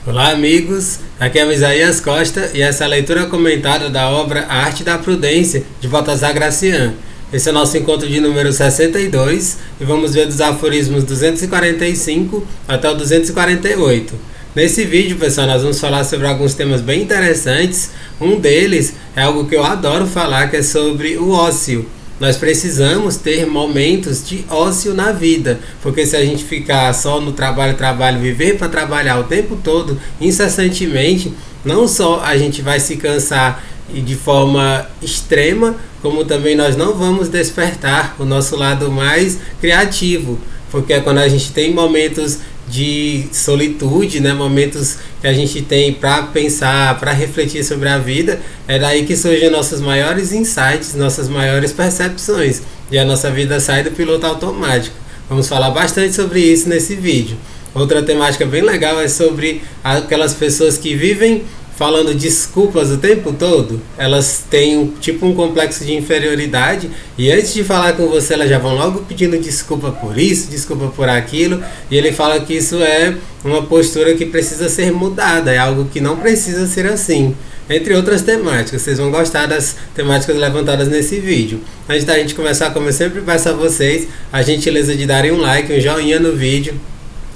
Olá, amigos. Aqui é o Isaías Costa e essa é a leitura comentada da obra A Arte da Prudência, de Baltasar Gracian. Esse é o nosso encontro de número 62 e vamos ver dos aforismos 245 até o 248. Nesse vídeo, pessoal, nós vamos falar sobre alguns temas bem interessantes. Um deles é algo que eu adoro falar, que é sobre o ócio. Nós precisamos ter momentos de ócio na vida, porque se a gente ficar só no trabalho, viver para trabalhar o tempo todo, incessantemente, não só a gente vai se cansar e de forma extrema, como também nós não vamos despertar o nosso lado mais criativo, porque é quando a gente tem momentos de solitude, né, momentos que a gente tem para pensar, para refletir sobre a vida, é daí que surgem nossos maiores insights, nossas maiores percepções, e a nossa vida sai do piloto automático. Vamos falar bastante sobre isso nesse vídeo. Outra temática bem legal é sobre aquelas pessoas que vivem falando desculpas o tempo todo. Elas têm um complexo de inferioridade e antes de falar com você elas já vão logo pedindo desculpa por isso, desculpa por aquilo, e ele fala que isso é uma postura que precisa ser mudada, é algo que não precisa ser assim, entre outras temáticas. Vocês vão gostar das temáticas levantadas nesse vídeo. Antes da gente começar, como eu sempre peço a vocês, a gentileza de darem um like, um joinha no vídeo.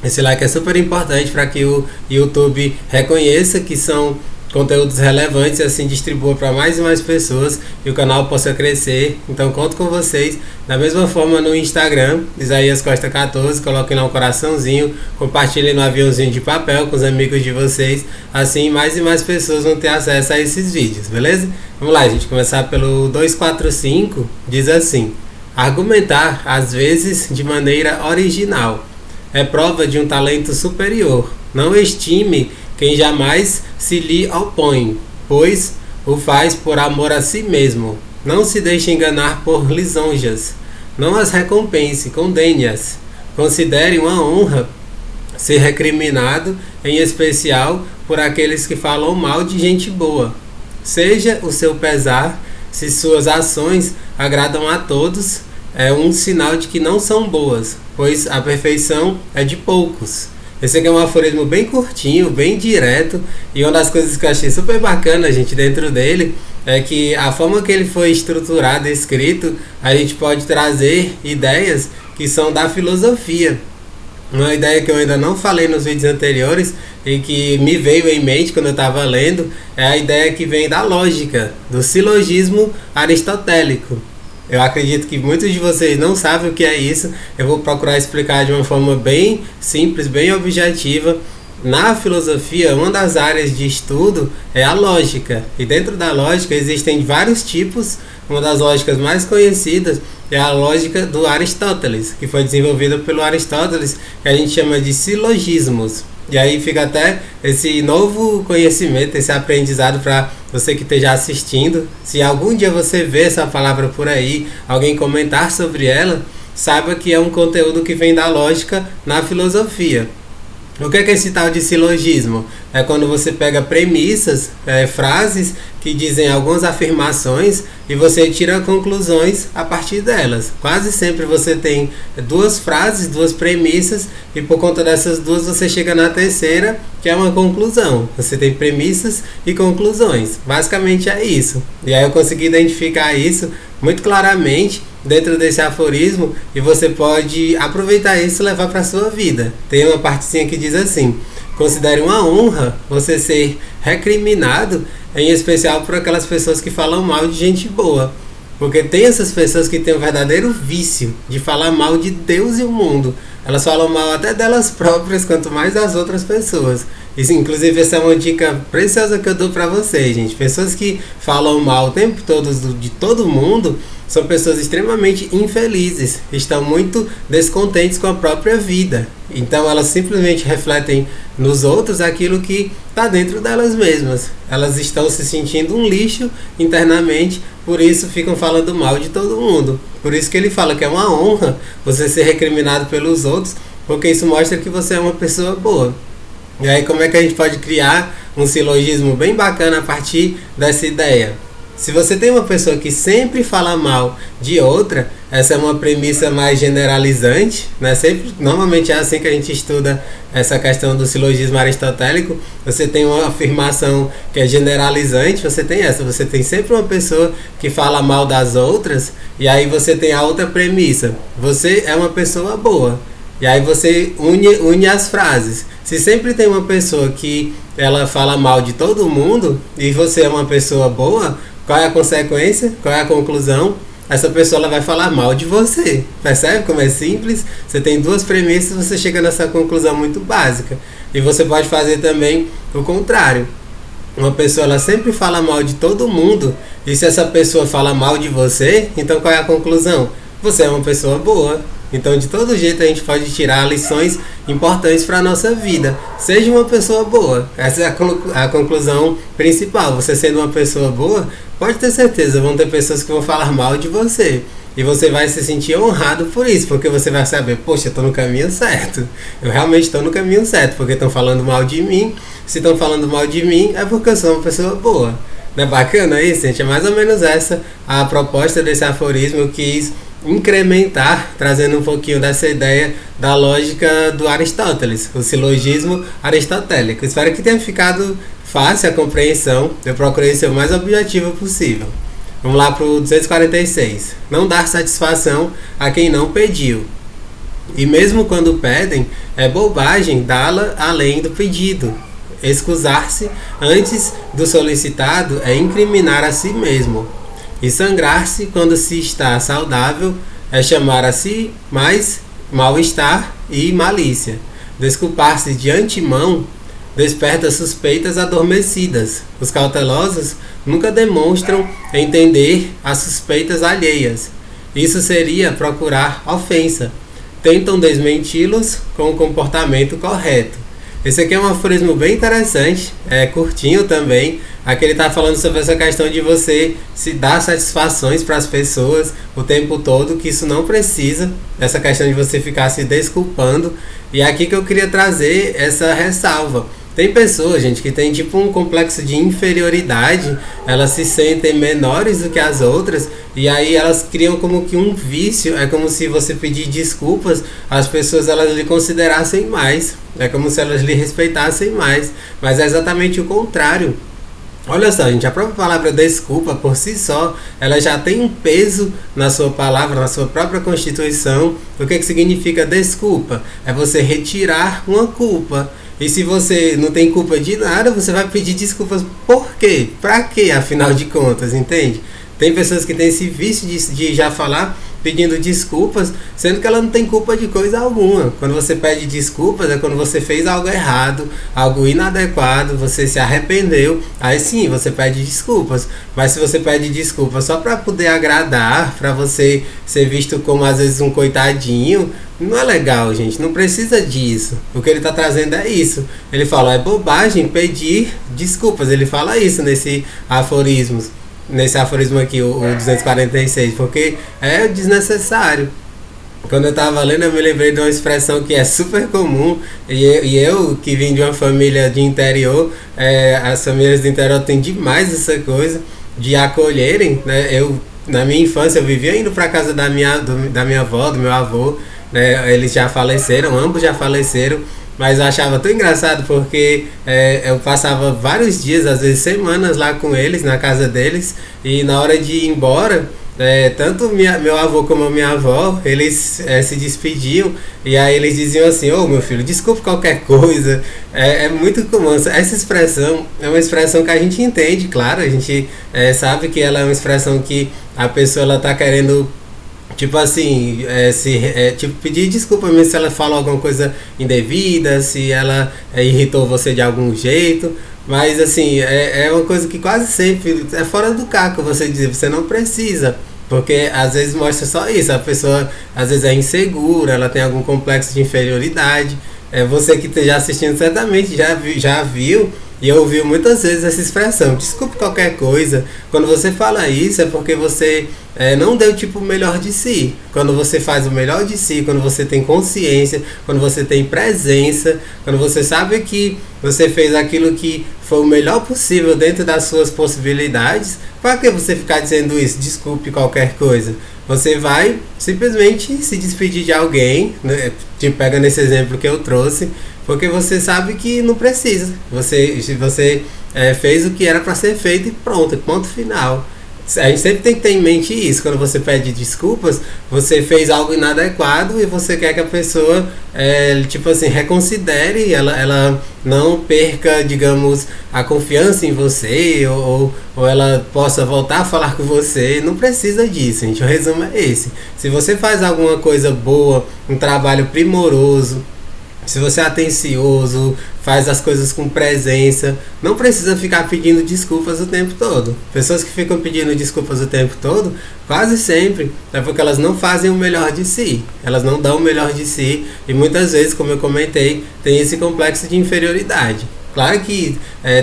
Esse like é super importante para que o YouTube reconheça que são conteúdos relevantes e assim distribua para mais e mais pessoas e o canal possa crescer. Então conto com vocês. Da mesma forma no Instagram, Isaías Costa 14, coloquem lá um coraçãozinho, compartilhem no aviãozinho de papel com os amigos de vocês. Assim mais e mais pessoas vão ter acesso a esses vídeos, beleza? Vamos lá, gente, começar pelo 245, diz assim: argumentar às vezes de maneira original é prova de um talento superior. Não estime quem jamais se lhe opõe, pois o faz por amor a si mesmo. Não se deixe enganar por lisonjas. Não as recompense, condene-as. Considere uma honra ser recriminado, em especial por aqueles que falam mal de gente boa. Seja o seu pesar, se suas ações agradam a todos, é um sinal de que não são boas, pois a perfeição é de poucos. Esse aqui é um aforismo bem curtinho, bem direto, e uma das coisas que eu achei super bacana, gente, dentro dele, é que a forma que ele foi estruturado e escrito, a gente pode trazer ideias que são da filosofia. Uma ideia que eu ainda não falei nos vídeos anteriores e que me veio em mente quando eu estava lendo, é a ideia que vem da lógica, do silogismo aristotélico. Eu acredito que muitos de vocês não sabem o que é isso. Eu vou procurar explicar de uma forma bem simples, bem objetiva. Na filosofia, uma das áreas de estudo é a lógica. E dentro da lógica existem vários tipos. Uma das lógicas mais conhecidas é a lógica do Aristóteles, que foi desenvolvida pelo Aristóteles, que a gente chama de silogismos. E aí fica até esse novo conhecimento, esse aprendizado para você que esteja assistindo. Se algum dia você vê essa palavra por aí, alguém comentar sobre ela, saiba que é um conteúdo que vem da lógica na filosofia. O que é esse tal de silogismo? É quando você pega premissas, frases que dizem algumas afirmações e você tira conclusões a partir delas. Quase sempre você tem duas frases, duas premissas, e por conta dessas duas você chega na terceira, que é uma conclusão. Você tem premissas e conclusões. Basicamente é isso. E aí eu consegui identificar isso muito claramente dentro desse aforismo, e você pode aproveitar isso e levar para a sua vida. Tem uma partezinha que diz assim: considere uma honra você ser recriminado, em especial por aquelas pessoas que falam mal de gente boa. Porque tem essas pessoas que têm um verdadeiro vício de falar mal de Deus e o mundo. Elas falam mal até delas próprias, quanto mais das outras pessoas. Isso, inclusive, essa é uma dica preciosa que eu dou para vocês, gente. Pessoas que falam mal o tempo todo de todo mundo são pessoas extremamente infelizes, estão muito descontentes com a própria vida. Então elas simplesmente refletem nos outros aquilo que está dentro delas mesmas. Elas estão se sentindo um lixo internamente, por isso ficam falando mal de todo mundo. Por isso que ele fala que é uma honra você ser recriminado pelos outros, porque isso mostra que você é uma pessoa boa. E aí como é que a gente pode criar um silogismo bem bacana a partir dessa ideia? Se você tem uma pessoa que sempre fala mal de outra, essa é uma premissa mais generalizante, né? Sempre, normalmente é assim que a gente estuda essa questão do silogismo aristotélico. Você tem uma afirmação que é generalizante, você tem sempre uma pessoa que fala mal das outras, e aí você tem a outra premissa: você é uma pessoa boa. E aí você une as frases. Se sempre tem uma pessoa que ela fala mal de todo mundo e você é uma pessoa boa, qual é a consequência? Qual é a conclusão? Essa pessoa ela vai falar mal de você. Percebe como é simples? Você tem duas premissas, você chega nessa conclusão muito básica. E você pode fazer também o contrário. Uma pessoa ela sempre fala mal de todo mundo, e se essa pessoa fala mal de você, então qual é a conclusão? Você é uma pessoa boa. Então, de todo jeito, a gente pode tirar lições importantes para a nossa vida. Seja uma pessoa boa. Essa é a conclusão principal. Você sendo uma pessoa boa, pode ter certeza, vão ter pessoas que vão falar mal de você. E você vai se sentir honrado por isso, porque você vai saber: poxa, eu estou no caminho certo. Eu realmente estou no caminho certo, porque estão falando mal de mim. Se estão falando mal de mim, é porque eu sou uma pessoa boa. Não é bacana isso, gente? É mais ou menos essa a proposta desse aforismo. Eu quis incrementar, trazendo um pouquinho dessa ideia da lógica do Aristóteles, o silogismo aristotélico. Espero que tenha ficado fácil a compreensão. Eu procurei ser o mais objetivo possível. Vamos lá para o 246. Não dar satisfação a quem não pediu. E mesmo quando pedem, é bobagem dá-la além do pedido. Excusar-se antes do solicitado é incriminar a si mesmo. E sangrar-se quando se está saudável é chamar a si mais mal-estar e malícia. Desculpar-se de antemão desperta suspeitas adormecidas. Os cautelosos nunca demonstram entender as suspeitas alheias. Isso seria procurar ofensa. Tentam desmenti-los com o comportamento correto. Esse aqui é um aforismo bem interessante, é curtinho também. Aqui ele está falando sobre essa questão de você se dar satisfações para as pessoas o tempo todo, que isso não precisa, essa questão de você ficar se desculpando. E é aqui que eu queria trazer essa ressalva. Tem pessoas, gente, que tem tipo um complexo de inferioridade, elas se sentem menores do que as outras, e aí elas criam como que um vício. É como se você pedir desculpas, as pessoas elas lhe considerassem mais, é como se elas lhe respeitassem mais, mas é exatamente o contrário. Olha só, gente, a própria palavra desculpa por si só, ela já tem um peso na sua palavra, na sua própria constituição. O que significa desculpa? É você retirar uma culpa. E se você não tem culpa de nada, você vai pedir desculpas por quê? Pra quê, afinal de contas, entende? Tem pessoas que têm esse vício de já falar pedindo desculpas, sendo que ela não tem culpa de coisa alguma. Quando você pede desculpas, é quando você fez algo errado, algo inadequado, você se arrependeu, aí sim você pede desculpas. Mas se você pede desculpas só para poder agradar, para você ser visto como às vezes um coitadinho, não é legal, gente, não precisa disso. O que ele está trazendo é isso. Ele fala: é bobagem pedir desculpas. Ele fala isso nesse aforismo aqui, o 246, porque é desnecessário. Quando eu estava lendo, eu me lembrei de uma expressão que é super comum, e eu que vim de uma família de interior, as famílias do interior têm demais essa coisa de acolherem, né? Na minha infância, eu vivia indo para casa da minha avó, do meu avô, né? Eles já faleceram, ambos já faleceram. Mas eu achava tão engraçado porque eu passava vários dias, às vezes semanas lá com eles, na casa deles. E na hora de ir embora, tanto meu avô como a minha avó, eles se despediam. E aí eles diziam assim: ô meu filho, desculpe qualquer coisa. É muito comum. Essa expressão é uma expressão que a gente entende, claro. A gente sabe que ela é uma expressão que a pessoa está querendo... Tipo assim, tipo, pedir desculpa mesmo se ela falou alguma coisa indevida, se ela irritou você de algum jeito. Mas assim, é uma coisa que quase sempre é fora do caco você dizer, você não precisa. Porque às vezes mostra só isso, a pessoa às vezes é insegura, ela tem algum complexo de inferioridade. Você que esteja assistindo certamente já viu E eu ouvi muitas vezes essa expressão, desculpe qualquer coisa. Quando você fala isso é porque você não deu tipo o melhor de si. Quando você faz o melhor de si, quando você tem consciência, quando você tem presença, quando você sabe que você fez aquilo que foi o melhor possível dentro das suas possibilidades, para que você ficar dizendo isso? Desculpe qualquer coisa. Você vai simplesmente se despedir de alguém, né? Tipo, pega nesse exemplo que eu trouxe, porque você sabe que não precisa. Você fez o que era para ser feito e pronto, ponto final. A gente sempre tem que ter em mente isso. Quando você pede desculpas, você fez algo inadequado e você quer que a pessoa tipo assim, reconsidere, ela não perca, digamos, a confiança em você, ou ela possa voltar a falar com você. Não precisa disso, gente. O resumo é esse. Se você faz alguma coisa boa, um trabalho primoroso, se você é atencioso, faz as coisas com presença, não precisa ficar pedindo desculpas o tempo todo. Pessoas que ficam pedindo desculpas o tempo todo, quase sempre é porque elas não fazem o melhor de si. Elas não dão o melhor de si e muitas vezes, como eu comentei, tem esse complexo de inferioridade. Claro que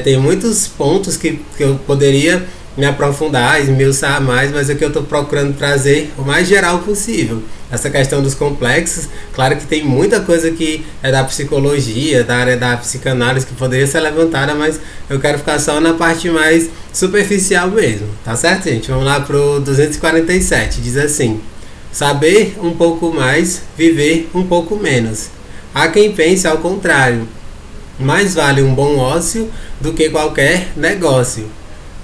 tem muitos pontos que eu poderia me aprofundar, esmiuçar mais, mas é que eu estou procurando trazer o mais geral possível. Essa questão dos complexos, claro que tem muita coisa que é da psicologia, da área da psicanálise, que poderia ser levantada, mas eu quero ficar só na parte mais superficial mesmo, tá certo, gente? Vamos lá pro 247, diz assim: saber um pouco mais, viver um pouco menos. Há quem pense ao contrário, mais vale um bom ócio do que qualquer negócio.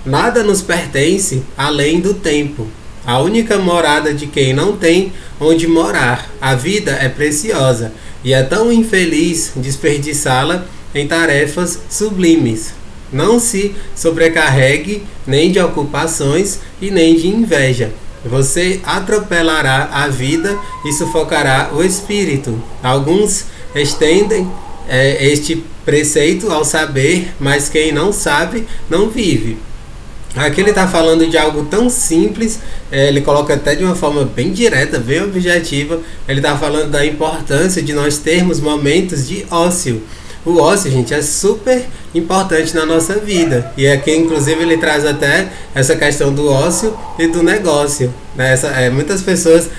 Nada nos pertence além do tempo. A única morada de quem não tem onde morar. A vida é preciosa e é tão infeliz desperdiçá-la em tarefas sublimes. Não se sobrecarregue nem de ocupações e nem de inveja. Você atropelará a vida e sufocará o espírito. Alguns estendem este preceito ao saber, mas quem não sabe não vive. Aqui ele está falando de algo tão simples, ele coloca até de uma forma bem direta, bem objetiva. Ele está falando da importância de nós termos momentos de ócio. O ócio, gente, é super importante na nossa vida. E aqui, inclusive, ele traz até essa questão do ócio e do negócio. Muitas pessoas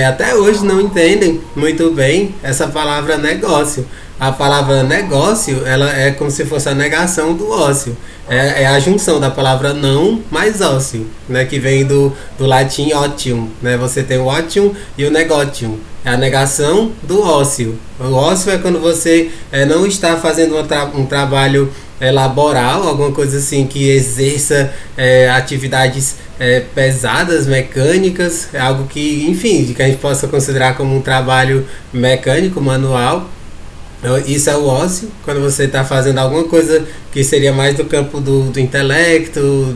até hoje não entendem muito bem essa palavra negócio. A palavra negócio, ela é como se fosse a negação do ócio. É a junção da palavra não mais ócio, né, que vem do latim otium, né? Você tem o otium e o negotium. É a negação do ócio. O ócio é quando você não está fazendo um trabalho laboral, alguma coisa assim que exerça atividades pesadas, mecânicas, algo que, enfim, que a gente possa considerar como um trabalho mecânico, manual. Isso é o ócio, quando você está fazendo alguma coisa que seria mais do campo do intelecto,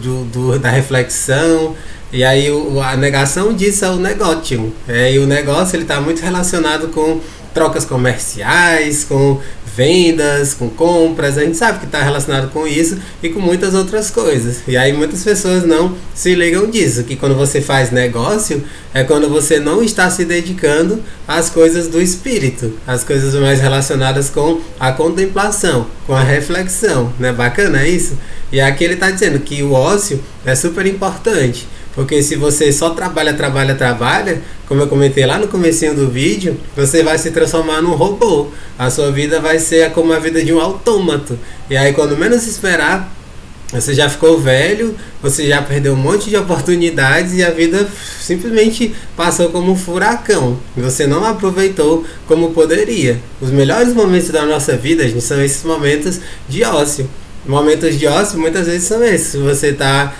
da reflexão. E aí a negação disso é o negotium. E o negócio está muito relacionado com trocas comerciais, com vendas, com compras. A gente sabe que está relacionado com isso e com muitas outras coisas. E aí muitas pessoas não se ligam disso, que quando você faz negócio é quando você não está se dedicando às coisas do espírito, às coisas mais relacionadas com a contemplação, com a reflexão. Não é bacana isso? E aqui ele está dizendo que o ócio é super importante. Porque se você só trabalha, como eu comentei lá no comecinho do vídeo, você vai se transformar num robô. A sua vida vai ser como a vida de um autômato. E aí quando menos esperar, você já ficou velho, você já perdeu um monte de oportunidades e a vida simplesmente passou como um furacão. Você não aproveitou como poderia. Os melhores momentos da nossa vida, gente, são esses momentos de ócio. Momentos de ócio muitas vezes são esses. Você está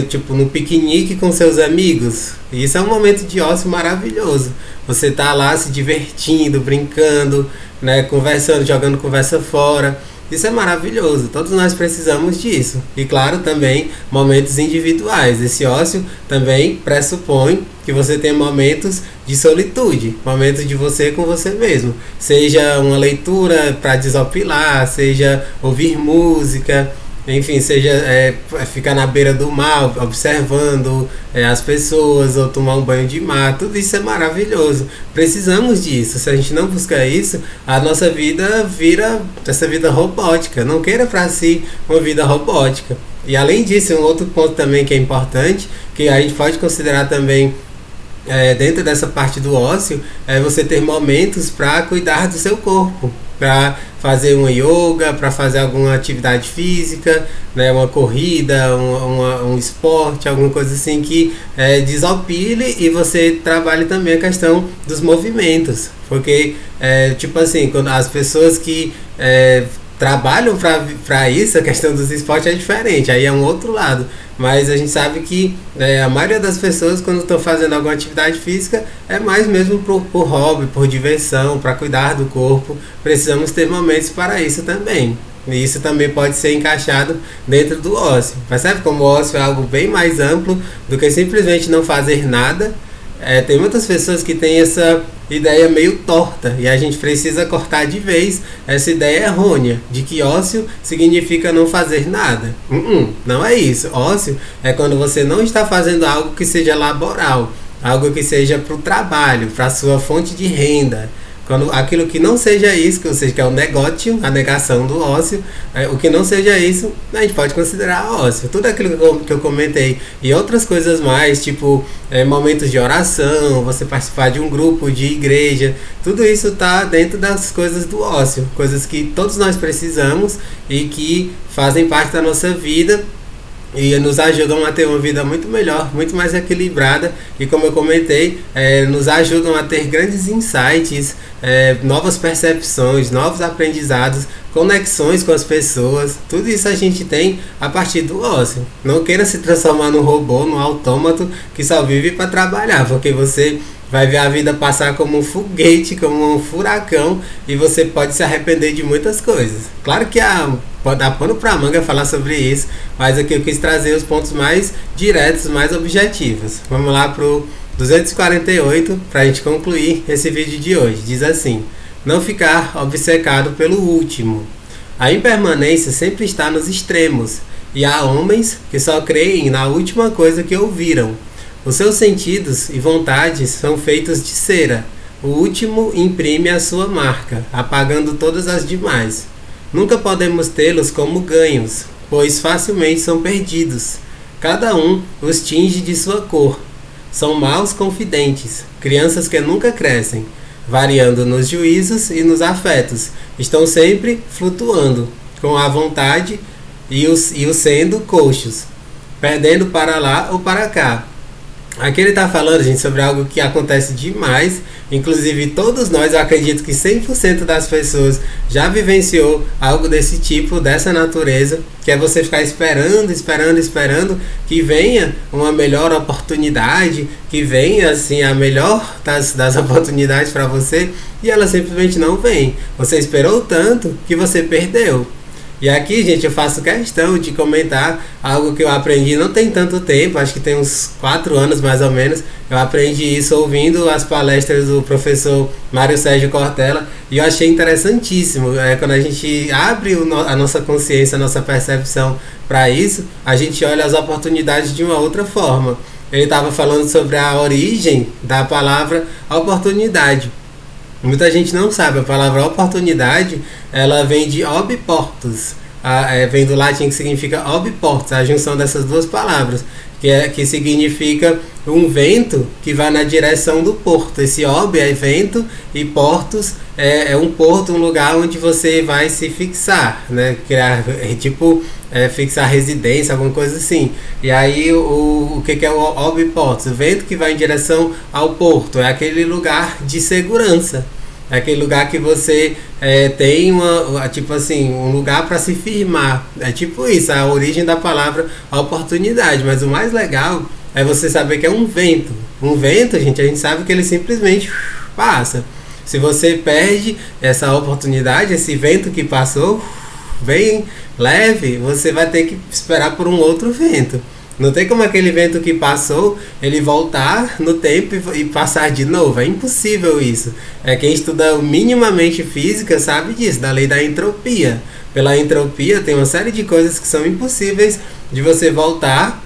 tipo no piquenique com seus amigos. E isso é um momento de ócio maravilhoso. Você tá lá se divertindo, brincando, né, conversando, jogando conversa fora. Isso é maravilhoso, todos nós precisamos disso. E claro, também momentos individuais. Esse ócio também pressupõe que você tenha momentos de solitude, momentos de você com você mesmo. Seja uma leitura para desopilar, seja ouvir música, enfim, seja ficar na beira do mar observando as pessoas ou tomar um banho de mar, tudo isso é maravilhoso. Precisamos disso. Se a gente não buscar isso, a nossa vida vira essa vida robótica. Não queira para si uma vida robótica. E além disso, um outro ponto também que é importante, que a gente pode considerar também dentro dessa parte do ócio, é você ter momentos para cuidar do seu corpo, para fazer uma yoga, para fazer alguma atividade física, né, uma corrida, um esporte, alguma coisa assim que desopile e você trabalhe também a questão dos movimentos, porque tipo assim, quando as pessoas que trabalham para isso, a questão dos esportes é diferente, aí é um outro lado. Mas a gente sabe que a maioria das pessoas, quando estão fazendo alguma atividade física, é mais mesmo por hobby, por diversão, para cuidar do corpo. Precisamos ter momentos para isso também. E isso também pode ser encaixado dentro do ócio. Percebe como o ócio é algo bem mais amplo do que simplesmente não fazer nada? Tem muitas pessoas que têm essa ideia meio torta e a gente precisa cortar de vez essa ideia errônea de que ócio significa não fazer nada. Não é isso. Ócio é quando você não está fazendo algo que seja laboral, algo que seja para o trabalho, para a sua fonte de renda. Quando aquilo que não seja isso, ou seja, que é o negócio, a negação do ócio, o que não seja isso, a gente pode considerar ócio. Tudo aquilo que eu comentei e outras coisas mais, tipo momentos de oração, você participar de um grupo de igreja, tudo isso está dentro das coisas do ócio, coisas que todos nós precisamos e que fazem parte da nossa vida e nos ajudam a ter uma vida muito melhor, muito mais equilibrada e, como eu comentei, nos ajudam a ter grandes insights, novas percepções, novos aprendizados, conexões com as pessoas. Tudo isso a gente tem a partir do ócio. Não queira se transformar num robô, num autômato que só vive para trabalhar, porque você vai ver a vida passar como um foguete, como um furacão, e você pode se arrepender de muitas coisas. Claro que pode dar pano pra manga falar sobre isso, mas aqui eu quis trazer os pontos mais diretos, mais objetivos. Vamos lá pro 248 para a gente concluir esse vídeo de hoje. Diz assim: não ficar obcecado pelo último. A impermanência sempre está nos extremos, e há homens que só creem na última coisa que ouviram. Os seus sentidos e vontades são feitos de cera. O último imprime a sua marca, apagando todas as demais. Nunca podemos tê-los como ganhos, pois facilmente são perdidos. Cada um os tinge de sua cor. São maus confidentes, crianças que nunca crescem, variando nos juízos e nos afetos. Estão sempre flutuando, com a vontade e os sendo coxos, perdendo para lá ou para cá. Aqui ele está falando, gente, sobre algo que acontece demais. Inclusive todos nós, eu acredito que 100% das pessoas já vivenciou algo desse tipo, dessa natureza, que é você ficar esperando que venha uma melhor oportunidade, que venha assim a melhor das oportunidades para você, e ela simplesmente não vem. Você esperou tanto que você perdeu. E aqui, gente, eu faço questão de comentar algo que eu aprendi não tem tanto tempo, acho que tem uns 4 anos mais ou menos. Eu aprendi isso ouvindo as palestras do professor Mário Sérgio Cortella e eu achei interessantíssimo. Quando a gente abre a nossa consciência, a nossa percepção para isso, a gente olha as oportunidades de uma outra forma. Ele estava falando sobre a origem da palavra oportunidade. Muita gente não sabe, a palavra oportunidade, ela vem de obiportus, vem do latim que significa obiportus, a junção dessas duas palavras, que significa um vento que vai na direção do porto. Esse ob é vento e portus é um porto, um lugar onde você vai se fixar, né? Fixar residência, alguma coisa assim. E aí o que é o obiportus? O vento que vai em direção ao porto, é aquele lugar de segurança. É aquele lugar que você tem um lugar para se firmar. É tipo isso, a origem da palavra oportunidade. Mas o mais legal é você saber que é um vento. Um vento, gente, a gente sabe que ele simplesmente passa. Se você perde essa oportunidade, esse vento que passou, bem leve, você vai ter que esperar por um outro vento. Não tem como aquele vento que passou, ele voltar no tempo e passar de novo. É impossível isso. Quem estuda minimamente física sabe disso, da lei da entropia. Pela entropia tem uma série de coisas que são impossíveis de você voltar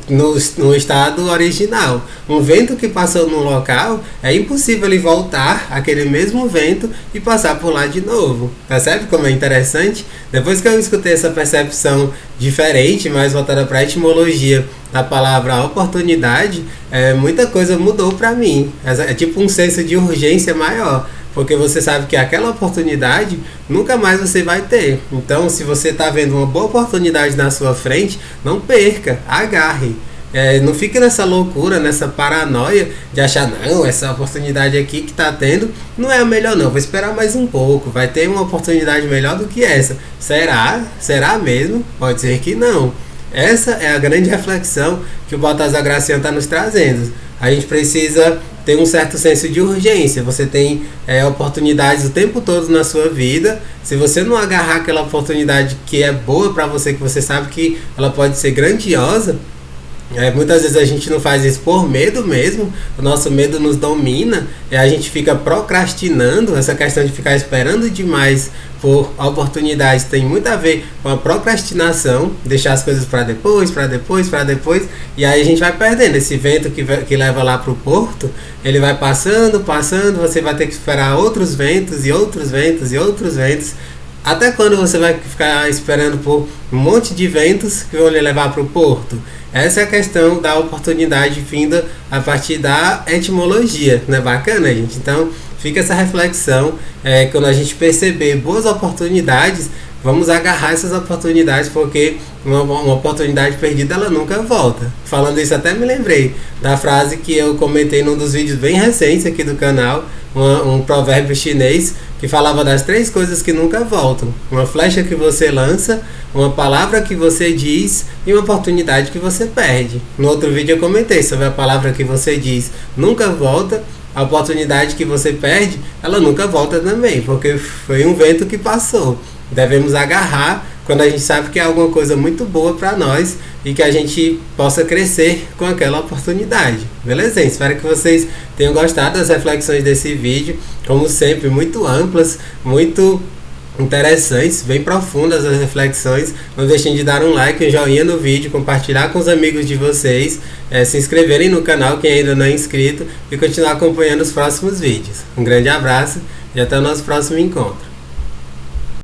no estado original. Um vento que passou num local, é impossível ele voltar aquele mesmo vento e passar por lá de novo. Percebe como é interessante? Depois que eu escutei essa percepção diferente, mais voltada para a etimologia da palavra oportunidade, muita coisa mudou para mim. É tipo um senso de urgência maior, porque você sabe que aquela oportunidade nunca mais você vai ter. Então, se você está vendo uma boa oportunidade na sua frente, não perca, agarre. Não fique nessa loucura, nessa paranoia de achar, não, essa oportunidade aqui que está tendo não é a melhor não, vou esperar mais um pouco, vai ter uma oportunidade melhor do que essa. Será? Será mesmo? Pode ser que não. Essa é a grande reflexão que o Baltazar Gracian está nos trazendo. A gente precisa ter um certo senso de urgência. Você tem oportunidades o tempo todo na sua vida. Se você não agarrar aquela oportunidade que é boa para você, que você sabe que ela pode ser grandiosa, muitas vezes a gente não faz isso por medo mesmo. O nosso medo nos domina e a gente fica procrastinando. Essa questão de ficar esperando demais por oportunidades tem muito a ver com a procrastinação, deixar as coisas para depois, e aí a gente vai perdendo. Esse vento que leva lá para o porto, ele vai passando, você vai ter que esperar outros ventos e outros ventos e outros ventos. Até quando você vai ficar esperando por um monte de ventos que vão lhe levar para o porto? Essa é a questão da oportunidade vinda a partir da etimologia. Não é bacana, gente? Então, fica essa reflexão. Quando a gente perceber boas oportunidades, vamos agarrar essas oportunidades, porque uma oportunidade perdida, ela nunca volta. Falando isso, até me lembrei da frase que eu comentei num dos vídeos bem recentes aqui do canal, um provérbio chinês que falava das 3 coisas que nunca voltam: uma flecha que você lança, uma palavra que você diz e uma oportunidade que você perde. No outro vídeo eu comentei sobre a palavra que você diz nunca volta, a oportunidade que você perde, ela nunca volta também, porque foi um vento que passou. Devemos agarrar quando a gente sabe que é alguma coisa muito boa para nós e que a gente possa crescer com aquela oportunidade. Beleza? Espero que vocês tenham gostado das reflexões desse vídeo. Como sempre, muito amplas, muito interessantes, bem profundas as reflexões. Não deixem de dar um like, um joinha no vídeo, compartilhar com os amigos de vocês, se inscreverem no canal quem ainda não é inscrito e continuar acompanhando os próximos vídeos. Um grande abraço e até o nosso próximo encontro.